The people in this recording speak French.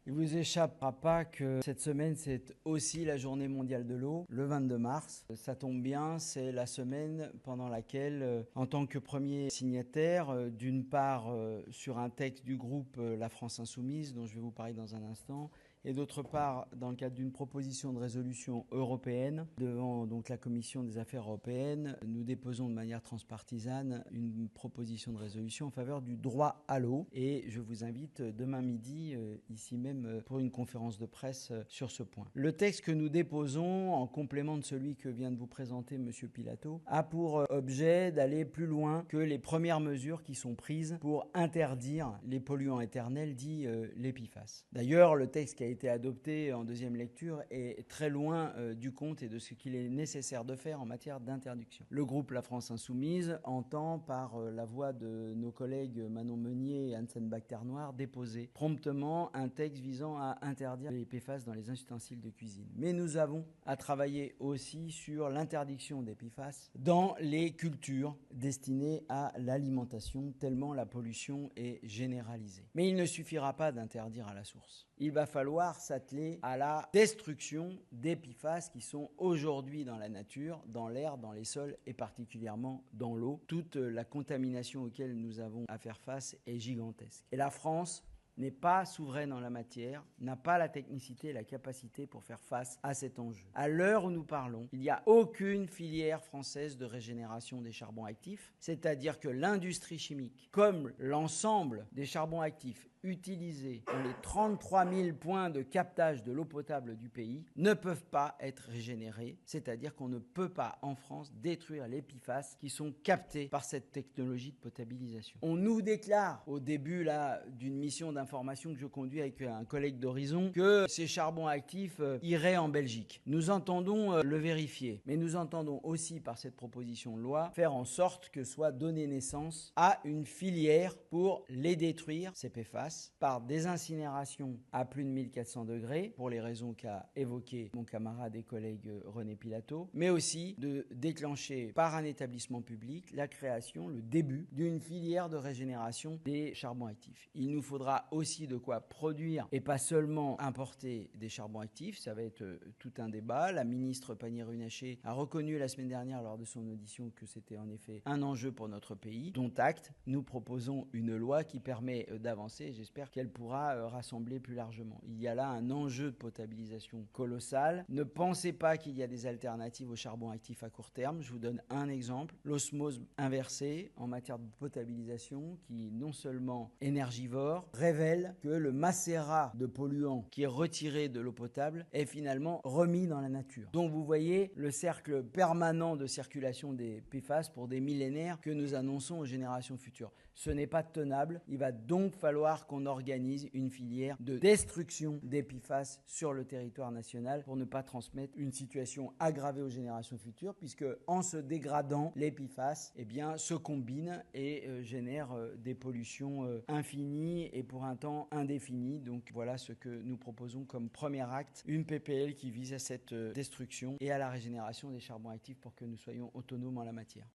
Il vous échappera pas que cette semaine, c'est aussi la journée mondiale de l'eau, le 22 mars. Ça tombe bien, c'est la semaine pendant laquelle, en tant que premier signataire, d'une part sur un texte du groupe La France Insoumise, dont je vais vous parler dans un instant, et d'autre part, dans le cadre d'une proposition de résolution européenne, devant donc la Commission des Affaires européennes, nous déposons de manière transpartisane une proposition de résolution en faveur du droit à l'eau. Et je vous invite demain midi, ici même, pour une conférence de presse sur ce point. Le texte que nous déposons, en complément de celui que vient de vous présenter M. Pilato, a pour objet d'aller plus loin que les premières mesures qui sont prises pour interdire les polluants éternels, dits les PFAS. D'ailleurs, le texte qui a été adopté en deuxième lecture est très loin du compte et de ce qu'il est nécessaire de faire en matière d'interdiction. Le groupe La France Insoumise entend, par la voix de nos collègues Manon Meunier et Hansen Bacternoir, déposer promptement un texte visant à interdire les PFAS dans les ustensiles de cuisine. Mais nous avons à travailler aussi sur l'interdiction des PFAS dans les cultures destinées à l'alimentation, tellement la pollution est généralisée. Mais il ne suffira pas d'interdire à la source. Il va falloir s'atteler à la destruction des PFAS qui sont aujourd'hui dans la nature, dans l'air, dans les sols et particulièrement dans l'eau. Toute la contamination auquel nous avons à faire face est gigantesque. Et la France n'est pas souveraine en la matière, n'a pas la technicité et la capacité pour faire face à cet enjeu. À l'heure où nous parlons, il n'y a aucune filière française de régénération des charbons actifs, c'est-à-dire que l'industrie chimique, comme l'ensemble des charbons actifs utilisés dans les 33 000 points de captage de l'eau potable du pays, ne peuvent pas être régénérés, c'est-à-dire qu'on ne peut pas en France détruire les PFAS qui sont captés par cette technologie de potabilisation. On nous déclare au début d'une mission d'information que je conduis avec un collègue d'Horizon que ces charbons actifs iraient en Belgique. Nous entendons le vérifier, mais nous entendons aussi par cette proposition de loi faire en sorte que soit donnée naissance à une filière pour les détruire, ces PFAS, par des incinérations à plus de 1400 degrés, pour les raisons qu'a évoquées mon camarade et collègue René Pilato, mais aussi de déclencher par un établissement public la création, le début d'une filière de régénération des charbons actifs. Il nous faudra aussi de quoi produire et pas seulement importer des charbons actifs, ça va être tout un débat. La ministre Pannier-Runacher a reconnu la semaine dernière lors de son audition que c'était en effet un enjeu pour notre pays, dont acte. Nous proposons une loi qui permet d'avancer. J'espère qu'elle pourra rassembler plus largement. Il y a là un enjeu de potabilisation colossal. Ne pensez pas qu'il y a des alternatives au charbon actif à court terme. Je vous donne un exemple. L'osmose inversée en matière de potabilisation qui, non seulement énergivore, révèle que le macérat de polluants qui est retiré de l'eau potable est finalement remis dans la nature. Donc vous voyez le cercle permanent de circulation des PFAS pour des millénaires que nous annonçons aux générations futures. Ce n'est pas tenable. Il va donc falloir qu'on organise une filière de destruction des PFAS sur le territoire national pour ne pas transmettre une situation aggravée aux générations futures, puisque en se dégradant, les PFAS se combinent et génèrent des pollutions infinies et pour un temps indéfini. Donc voilà ce que nous proposons comme premier acte, une PPL qui vise à cette destruction et à la régénération des charbons actifs pour que nous soyons autonomes en la matière.